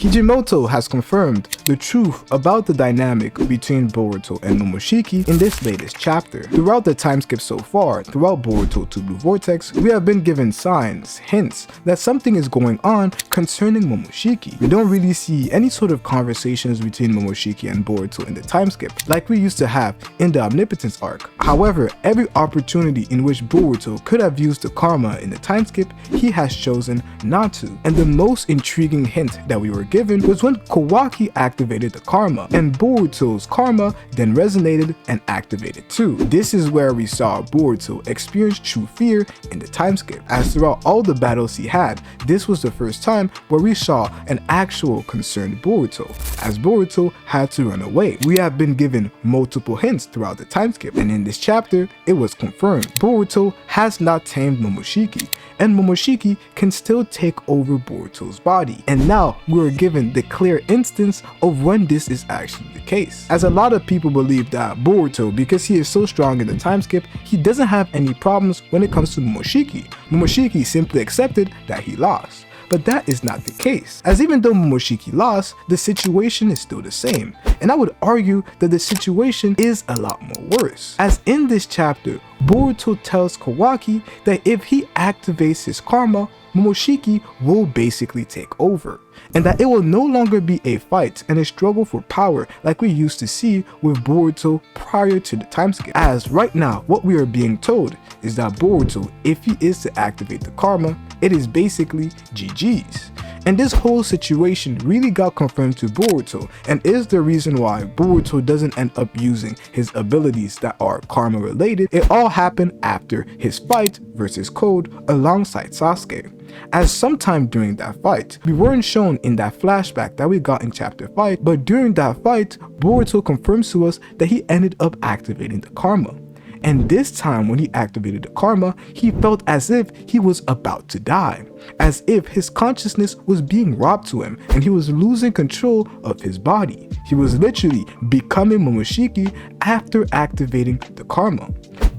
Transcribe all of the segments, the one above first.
Kijimoto has confirmed the truth about the dynamic between Boruto and Momoshiki in this latest chapter. Throughout the time skip so far, throughout Boruto to Blue Vortex, we have been given signs, hints that something is going on concerning Momoshiki. We don't really see any sort of conversations between Momoshiki and Boruto in the time skip like we used to have in the Omnipotence arc. However, every opportunity in which Boruto could have used the karma in the time skip, he has chosen not to. And the most intriguing hint that we were given was when Kawaki activated the karma, and Boruto's karma then resonated and activated too. This is where we saw Boruto experience true fear in the time skip, as throughout all the battles he had, this was the first time where we saw an actual concerned Boruto, as Boruto had to run away. We have been given multiple hints throughout the time skip, and in this chapter, it was confirmed. Boruto has not tamed Momoshiki, and Momoshiki can still take over Boruto's body. And now we are given the clear instance of when this is actually the case, as a lot of people believe that Boruto, because he is so strong in the time skip, he doesn't have any problems when it comes to Momoshiki. Momoshiki simply accepted that he lost. But that is not the case, as even though Momoshiki lost, the situation is still the same. And I would argue that the situation is a lot more worse, as in this chapter, Boruto tells Kawaki that if he activates his karma, Momoshiki will basically take over, and that it will no longer be a fight and a struggle for power like we used to see with Boruto prior to the time skip. As right now, what we are being told is that Boruto, if he is to activate the karma, it is basically GG's. And this whole situation really got confirmed to Boruto, and is the reason why Boruto doesn't end up using his abilities that are karma related. It all happened after his fight versus Code alongside Sasuke. As sometime during that fight, we weren't shown in that flashback that we got in chapter 5, but during that fight, Boruto confirms to us that he ended up activating the karma. And this time when he activated the karma, he felt as if he was about to die, as if his consciousness was being robbed to him and he was losing control of his body. He was literally becoming Momoshiki after activating the karma.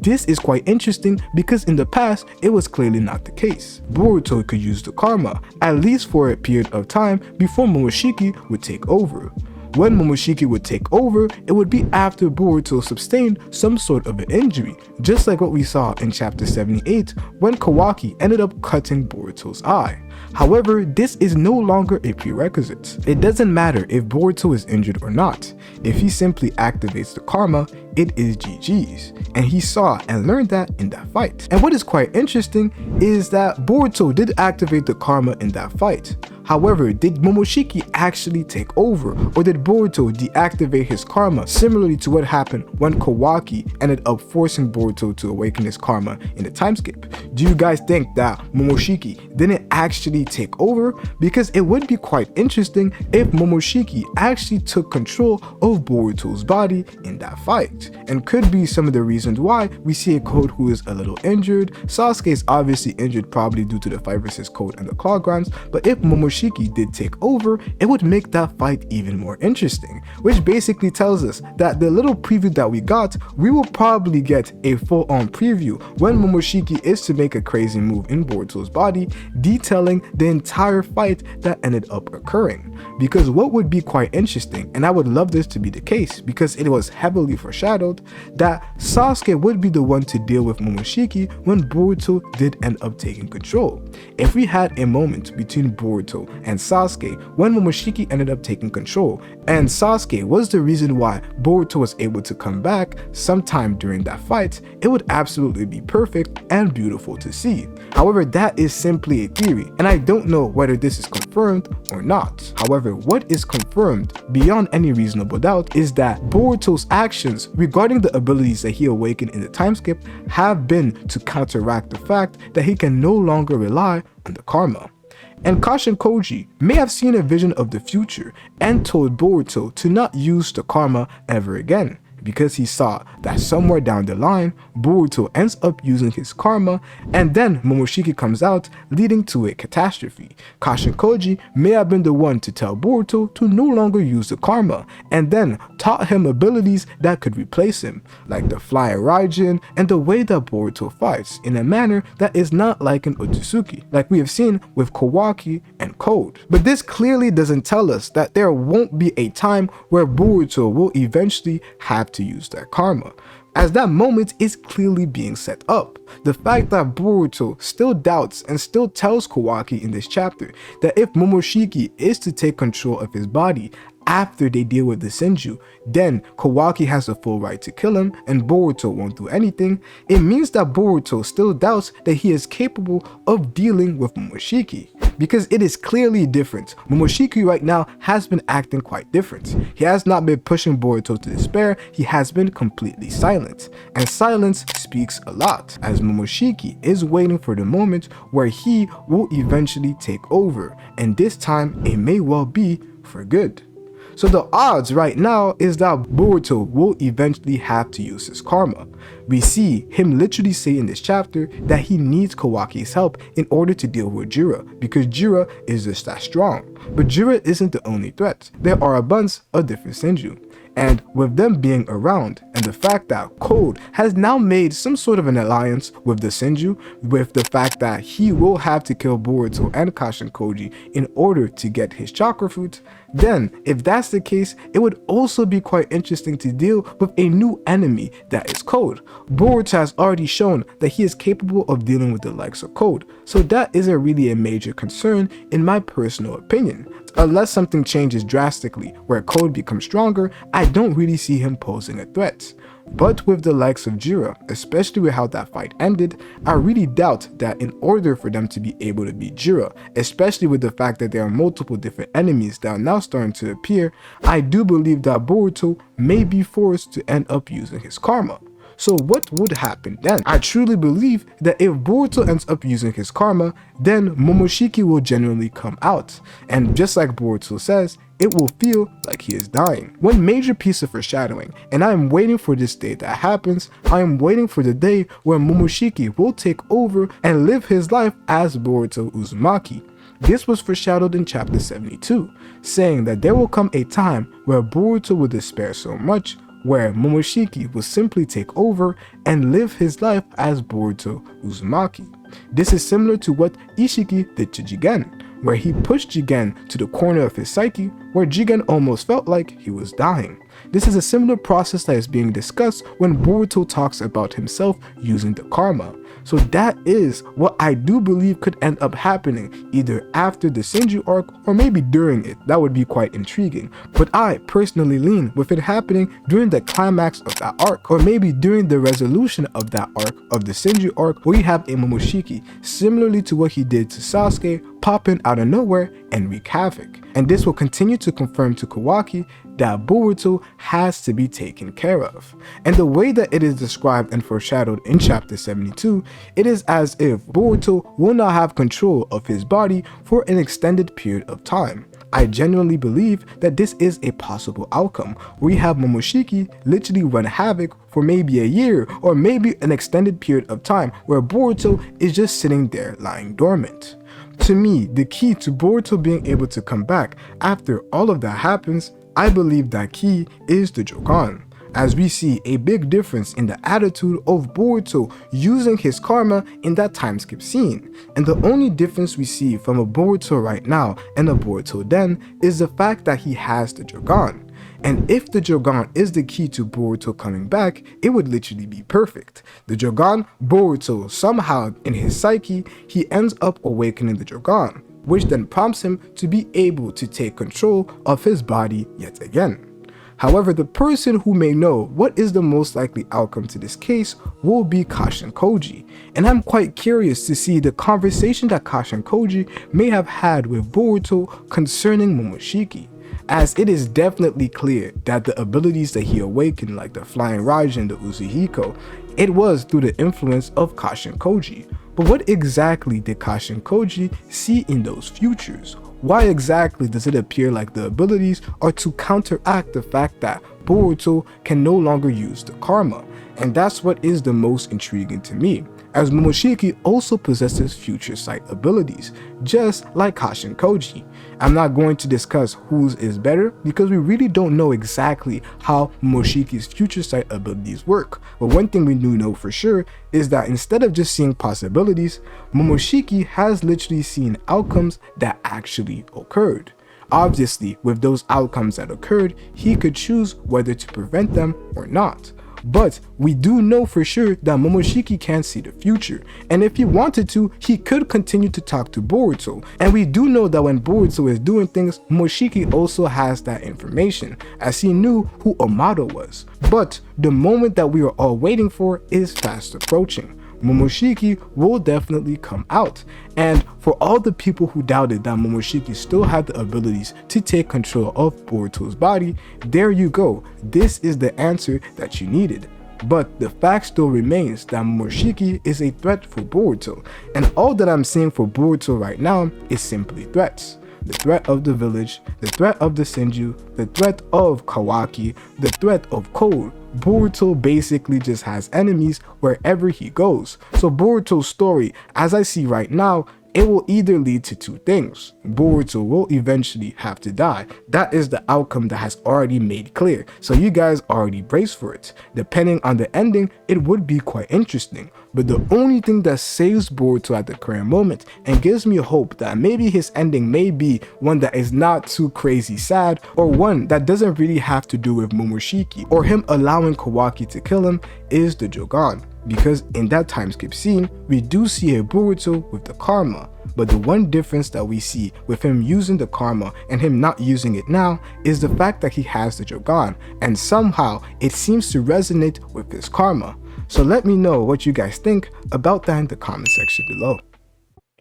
This is quite interesting because in the past, it was clearly not the case. Boruto could use the karma, at least for a period of time before Momoshiki would take over. When Momoshiki would take over, it would be after Boruto sustained some sort of an injury, just like what we saw in chapter 78 when Kawaki ended up cutting Boruto's eye. However, this is no longer a prerequisite. It doesn't matter if Boruto is injured or not. If he simply activates the karma, it is GG's, and he saw and learned that in that fight. And what is quite interesting is that Boruto did activate the karma in that fight. However, did Momoshiki actually take over, or did Boruto deactivate his karma, similarly to what happened when Kawaki ended up forcing Boruto to awaken his karma in the time skip? Do you guys think that Momoshiki didn't actually take over? Because it would be quite interesting if Momoshiki actually took control of Boruto's body in that fight, and could be some of the reasons why we see a Code who is a little injured. Sasuke is obviously injured probably due to the fight versus Code and the claw grinds, but if Momoshiki did take over, it would make that fight even more interesting, which basically tells us that the little preview that we got, we will probably get a full-on preview when Momoshiki is to make a crazy move in Boruto's body, detailing the entire fight that ended up occurring. Because what would be quite interesting, and I would love this to be the case because it was heavily foreshadowed, that Sasuke would be the one to deal with Momoshiki when Boruto did end up taking control. If we had a moment between Boruto and Sasuke when Momoshiki ended up taking control, and Sasuke was the reason why Boruto was able to come back sometime during that fight, it would absolutely be perfect and beautiful to see. However, that is simply a theory, and I don't know whether this is confirmed or not. However, what is confirmed beyond any reasonable doubt is that Boruto's actions regarding the abilities that he awakened in the time skip have been to counteract the fact that he can no longer rely on the karma. And Kashin Koji may have seen a vision of the future and told Boruto to not use the karma ever again, because he saw that somewhere down the line, Boruto ends up using his karma, and then Momoshiki comes out, leading to a catastrophe. Kashin Koji may have been the one to tell Boruto to no longer use the karma, and then taught him abilities that could replace him, like the flying Raijin and the way that Boruto fights in a manner that is not like an Otsutsuki, like we have seen with Kawaki and Code. But this clearly doesn't tell us that there won't be a time where Boruto will eventually have to use that karma, as that moment is clearly being set up. The fact that Boruto still doubts and still tells Kawaki in this chapter that if Momoshiki is to take control of his body after they deal with the Senju, then Kawaki has the full right to kill him and Boruto won't do anything, it means that Boruto still doubts that he is capable of dealing with Momoshiki, because it is clearly different. Momoshiki right now has been acting quite different. He has not been pushing Boruto to despair, he has been completely silent. And silence speaks a lot, as Momoshiki is waiting for the moment where he will eventually take over, and this time it may well be for good. So the odds right now is that Boruto will eventually have to use his karma. We see him literally say in this chapter that he needs Kawaki's help in order to deal with Jura, because Jura is just that strong. But Jura isn't the only threat. There are a bunch of different Senju. And with them being around, and the fact that Code has now made some sort of an alliance with the Senju, with the fact that he will have to kill Boruto and Kashin Koji in order to get his chakra fruit, then if that's the case, it would also be quite interesting to deal with a new enemy that is Code. Boruto has already shown that he is capable of dealing with the likes of Code, so that isn't really a major concern in my personal opinion. Unless something changes drastically where Code becomes stronger, I don't really see him posing a threat. But with the likes of Jura, especially with how that fight ended, I really doubt that in order for them to be able to beat Jura, especially with the fact that there are multiple different enemies that are now starting to appear, I do believe that Boruto may be forced to end up using his karma. So what would happen then? I truly believe that if Boruto ends up using his karma, then Momoshiki will genuinely come out. And just like Boruto says, it will feel like he is dying. One major piece of foreshadowing, and I am waiting for this day that happens, I am waiting for the day where Momoshiki will take over and live his life as Boruto Uzumaki. This was foreshadowed in chapter 72, saying that there will come a time where Boruto will despair so much where Momoshiki will simply take over and live his life as Boruto Uzumaki. This is similar to what Ishiki did to Jigen, where he pushed Jigen to the corner of his psyche, where Jigen almost felt like he was dying. This is a similar process that is being discussed when Boruto talks about himself using the karma. So that is what I do believe could end up happening either after the Senju arc or maybe during it. That would be quite intriguing. But I personally lean with it happening during the climax of that arc, or maybe during the resolution of that arc of the Senju arc, where you have a Momoshiki similarly to what he did to Sasuke pop in out of nowhere and wreak havoc. And this will continue to confirm to Kawaki that Boruto has to be taken care of. And the way that it is described and foreshadowed in chapter 72, it is as if Boruto will not have control of his body for an extended period of time. I genuinely believe that this is a possible outcome, where you have Momoshiki literally run havoc for maybe a year or maybe an extended period of time where Boruto is just sitting there lying dormant. To me, the key to Boruto being able to come back after all of that happens, I believe that key is the Jogan, as we see a big difference in the attitude of Boruto using his karma in that time skip scene. And the only difference we see from a Boruto right now and a Boruto then is the fact that he has the Jogan. And if the Jogan is the key to Boruto coming back, it would literally be perfect. The Jogan, Boruto, somehow in his psyche, he ends up awakening the Jogan, which then prompts him to be able to take control of his body yet again. However, the person who may know what is the most likely outcome to this case will be Kashin Koji, and I'm quite curious to see the conversation that Kashin Koji may have had with Boruto concerning Momoshiki, as it is definitely clear that the abilities that he awakened, like the Flying Raijin and the Uzuhiko, it was through the influence of Kashin Koji. But what exactly did Kashin Koji see in those futures? why exactly does it appear like the abilities are to counteract the fact that Boruto can no longer use the karma? And that's what is the most intriguing to me, as Momoshiki also possesses future sight abilities, just like Hashin Koji. I'm not going to discuss whose is better because we really don't know exactly how Momoshiki's future sight abilities work, but one thing we do know for sure is that instead of just seeing possibilities, Momoshiki has literally seen outcomes that actually occurred. Obviously, with those outcomes that occurred, he could choose whether to prevent them or not. But we do know for sure that Momoshiki can see the future, and if he wanted to, he could continue to talk to Boruto. And we do know that when Boruto is doing things, Momoshiki also has that information, as he knew who Amado was. But the moment that we are all waiting for is fast approaching. Momoshiki will definitely come out, and for all the people who doubted that Momoshiki still had the abilities to take control of Boruto's body, there you go, this is the answer that you needed. But the fact still remains that Momoshiki is a threat for Boruto, and all that I'm seeing for Boruto right now is simply threats. The threat of the village, the threat of the Senju, the threat of Kawaki, the threat of Code. Boruto basically just has enemies wherever he goes. So Boruto's story, as I see right now, it will either lead to two things. Boruto will eventually have to die. That is the outcome that has already made clear. So you guys already brace for it. Depending on the ending, it would be quite interesting. But the only thing that saves Boruto at the current moment and gives me hope that maybe his ending may be one that is not too crazy sad, or one that doesn't really have to do with Momoshiki or him allowing Kawaki to kill him, is the Jogan. Because in that time skip scene, we do see a Boruto with the karma, but the one difference that we see with him using the karma and him not using it now is the fact that he has the Jogan, and somehow it seems to resonate with his karma. So let me know what you guys think about that in the comment section below.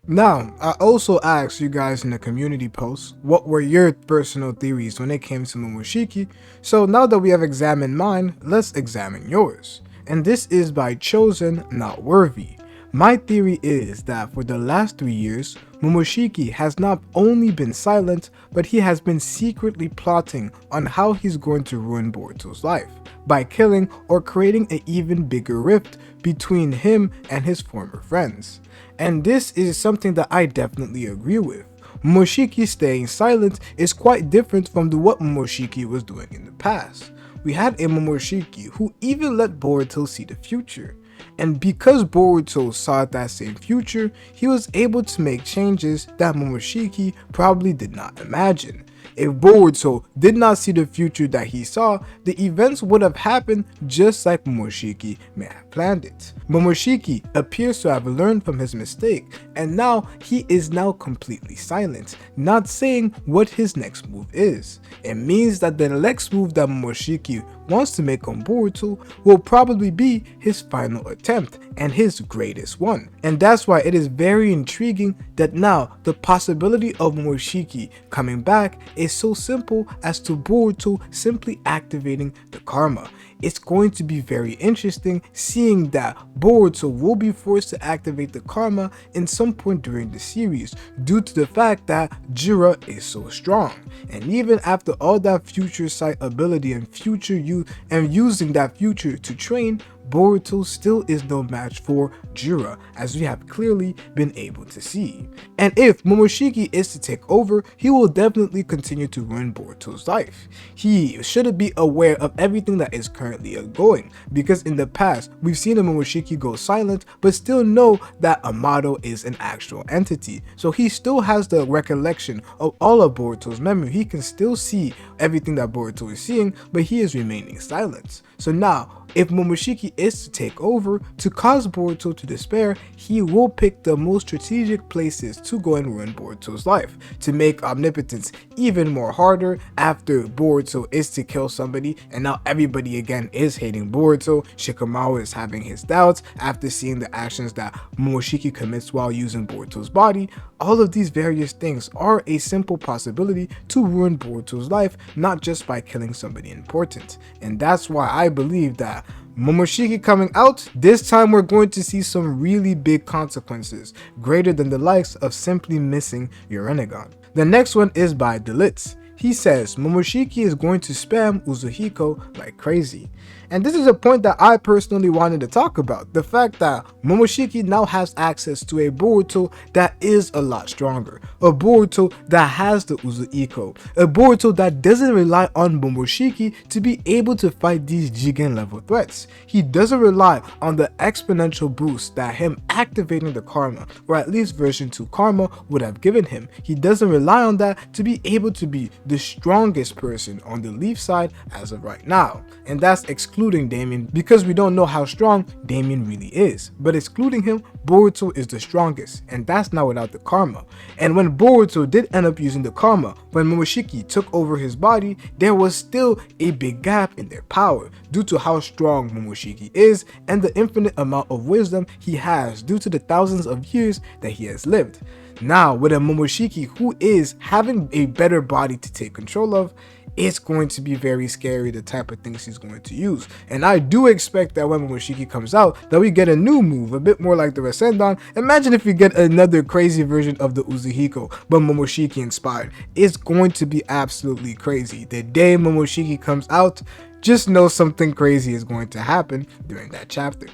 Now, I also asked you guys in the community post what were your personal theories when it came to Momoshiki, so now that we have examined mine, let's examine yours. And this is by Chosen Not Worthy. My theory is that for the last 3 years, Momoshiki has not only been silent, but he has been secretly plotting on how he's going to ruin Boruto's life, by killing or creating an even bigger rift between him and his former friends. And this is something that I definitely agree with. Momoshiki staying silent is quite different from what Momoshiki was doing in the past. We had a Momoshiki who even let Boruto see the future. And because Boruto saw that same future, he was able to make changes that Momoshiki probably did not imagine. If Boruto did not see the future that he saw, the events would have happened just like Momoshiki may have planned it. Momoshiki appears to have learned from his mistake, and now he is now completely silent, not saying what his next move is. It means that the next move that Momoshiki wants to make on Boruto will probably be his final attempt and his greatest one. And that's why it is very intriguing that now the possibility of Momoshiki coming back is so simple as to Boruto simply activating the karma. It's going to be very interesting seeing that Boruto will be forced to activate the karma in some point during the series due to the fact that Jura is so strong. And even after all that future sight ability and using that future to train, Boruto still is no match for Jura, as we have clearly been able to see. And if Momoshiki is to take over, he will definitely continue to ruin Boruto's life. He should be aware of everything that is currently ongoing, because in the past, we've seen a Momoshiki go silent, but still know that Amado is an actual entity. So he still has the recollection of all of Boruto's memory. He can still see everything that Boruto is seeing, but he is remaining silent. So now, if Momoshiki is to take over, to cause Boruto to despair, he will pick the most strategic places to go and ruin Boruto's life, to make omnipotence even more harder after Boruto is to kill somebody, and now everybody again is hating Boruto. Shikamaru is having his doubts after seeing the actions that Momoshiki commits while using Boruto's body. All of these various things are a simple possibility to ruin Boruto's life, not just by killing somebody important. And that's why I believe that Momoshiki coming out, this time we're going to see some really big consequences, greater than the likes of simply missing your Rinnegan. The next one is by Delitz. He says Momoshiki is going to spam Uzuhiko like crazy. And this is a point that I personally wanted to talk about. The fact that Momoshiki now has access to a Boruto that is a lot stronger. A Boruto that has the Uzuhiko. A Boruto that doesn't rely on Momoshiki to be able to fight these Jigen level threats. He doesn't rely on the exponential boost that him activating the Karma, or at least version 2 Karma, would have given him. He doesn't rely on that to be able to be the strongest person on the Leaf side as of right now. And that's excluding Damien, because we don't know how strong Damien really is. But excluding him, Boruto is the strongest, and that's not without the Karma. And when Boruto did end up using the Karma, when Momoshiki took over his body, there was still a big gap in their power due to how strong Momoshiki is and the infinite amount of wisdom he has due to the thousands of years that he has lived. Now, with a Momoshiki who is having a better body to take control of, it's going to be very scary the type of things he's going to use. And I do expect that when Momoshiki comes out, that we get a new move, a bit more like the Rasengan. Imagine if we get another crazy version of the Uzuhiko, but Momoshiki inspired. It's going to be absolutely crazy. The day Momoshiki comes out, just know something crazy is going to happen during that chapter.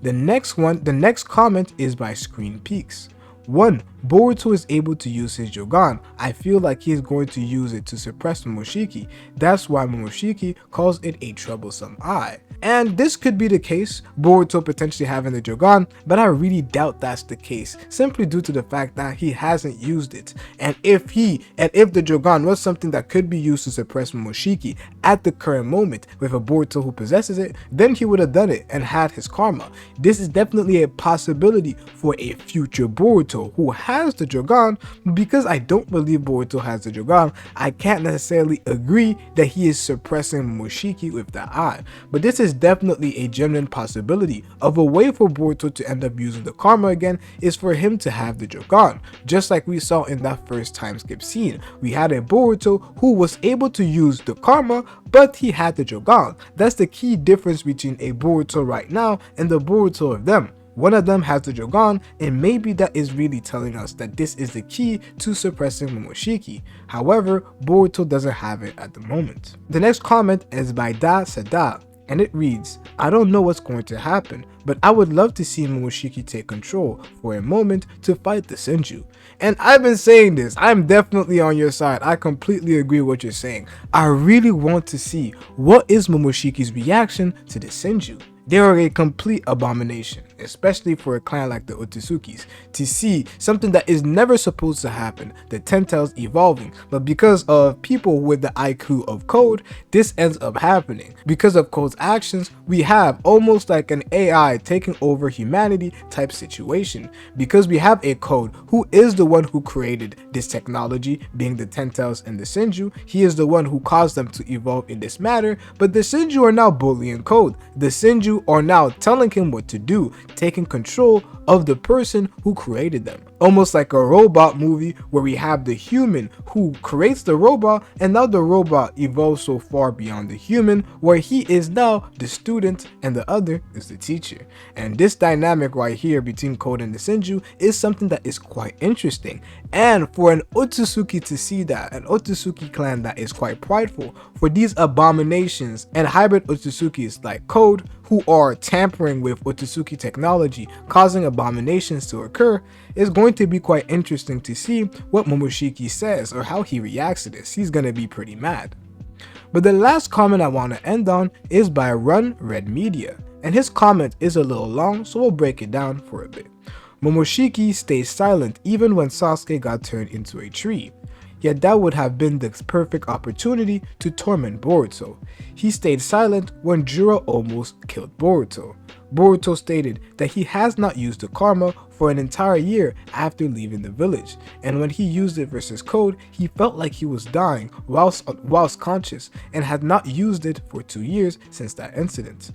The next comment is by Screen Peaks. 1. Boruto is able to use his Jogan. I feel like he is going to use it to suppress Momoshiki. That's why Momoshiki calls it a troublesome eye. And this could be the case, Boruto potentially having the Jogan, but I really doubt that's the case, simply due to the fact that he hasn't used it. And if the Jogan was something that could be used to suppress Momoshiki at the current moment with a Boruto who possesses it, then he would have done it and had his karma. This is definitely a possibility for a future Boruto who has the Jogan. Because I don't believe Boruto has the Jogan, I can't necessarily agree that he is suppressing Momoshiki with the eye. But this is definitely a genuine possibility of a way for Boruto to end up using the karma again is for him to have the Jogan. Just like we saw in that first time skip scene, we had a Boruto who was able to use the karma, but he had the Jogan. That's the key difference between a Boruto right now and the Boruto of them. One of them has the Jogan, and maybe that is really telling us that this is the key to suppressing Momoshiki. However, Boruto doesn't have it at the moment. The next comment is by Da Sada, and it reads, I don't know what's going to happen, but I would love to see Momoshiki take control for a moment to fight the Senju. And I've been saying this, I'm definitely on your side. I completely agree with what you're saying. I really want to see what is Momoshiki's reaction to the Senju. They are a complete abomination, especially for a clan like the Otsukis, to see something that is never supposed to happen, the Ten Tails evolving, but because of people with the IQ of Code, this ends up happening. Because of Code's actions, we have almost like an AI taking over humanity type situation, because we have a Code who is the one who created this technology, being the Ten Tails and the Senju. He is the one who caused them to evolve in this manner, but the Senju are now bullying Code. The Senju are now telling him what to do, taking control of the person who created them. Almost like a robot movie where we have the human who creates the robot, and now the robot evolves so far beyond the human where he is now the student and the other is the teacher. And this dynamic right here between Code and the Senju is something that is quite interesting. And for an Otsutsuki to see that, an Otsutsuki clan that is quite prideful for these abominations and hybrid Otsutsukis like Code who are tampering with Otsutsuki technology, causing abominations to occur, is going to be quite interesting to see what Momoshiki says or how he reacts to this. He's gonna be pretty mad. But the last comment I want to end on is by Run Red Media, and his comment is a little long, so we'll break it down for a bit. Momoshiki stays silent even when Sasuke got turned into a tree. Yet that would have been the perfect opportunity to torment Boruto. He stayed silent when Jura almost killed Boruto. Boruto stated that he has not used the karma for an entire year after leaving the village, and when he used it versus Code, he felt like he was dying whilst conscious and had not used it for 2 years since that incident.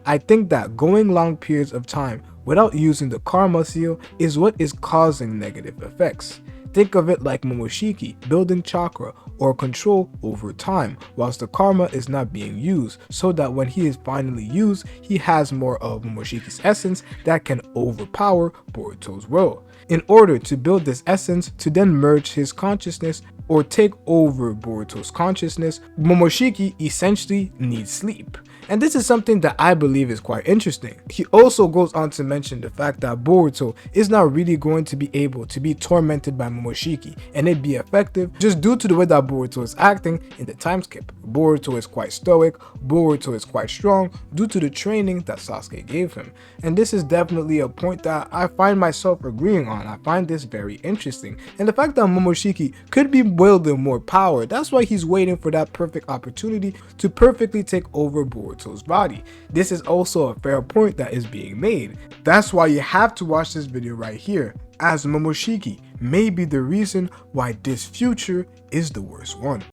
I think that going long periods of time without using the karma seal is what is causing negative effects. Think of it like Momoshiki building chakra or control over time, whilst the karma is not being used, so that when he is finally used, he has more of Momoshiki's essence that can overpower Boruto's will. In order to build this essence to then merge his consciousness or take over Boruto's consciousness, Momoshiki essentially needs sleep. And this is something that I believe is quite interesting. He also goes on to mention the fact that Boruto is not really going to be able to be tormented by Momoshiki and it be effective just due to the way that Boruto is acting in the time skip. Boruto is quite stoic, Boruto is quite strong due to the training that Sasuke gave him. And this is definitely a point that I find myself agreeing on. I find this very interesting. And the fact that Momoshiki could be wielding more power, that's why he's waiting for that perfect opportunity to perfectly take over Boruto's body. This is also a fair point that is being made. That's why you have to watch this video right here, as Momoshiki may be the reason why this future is the worst one.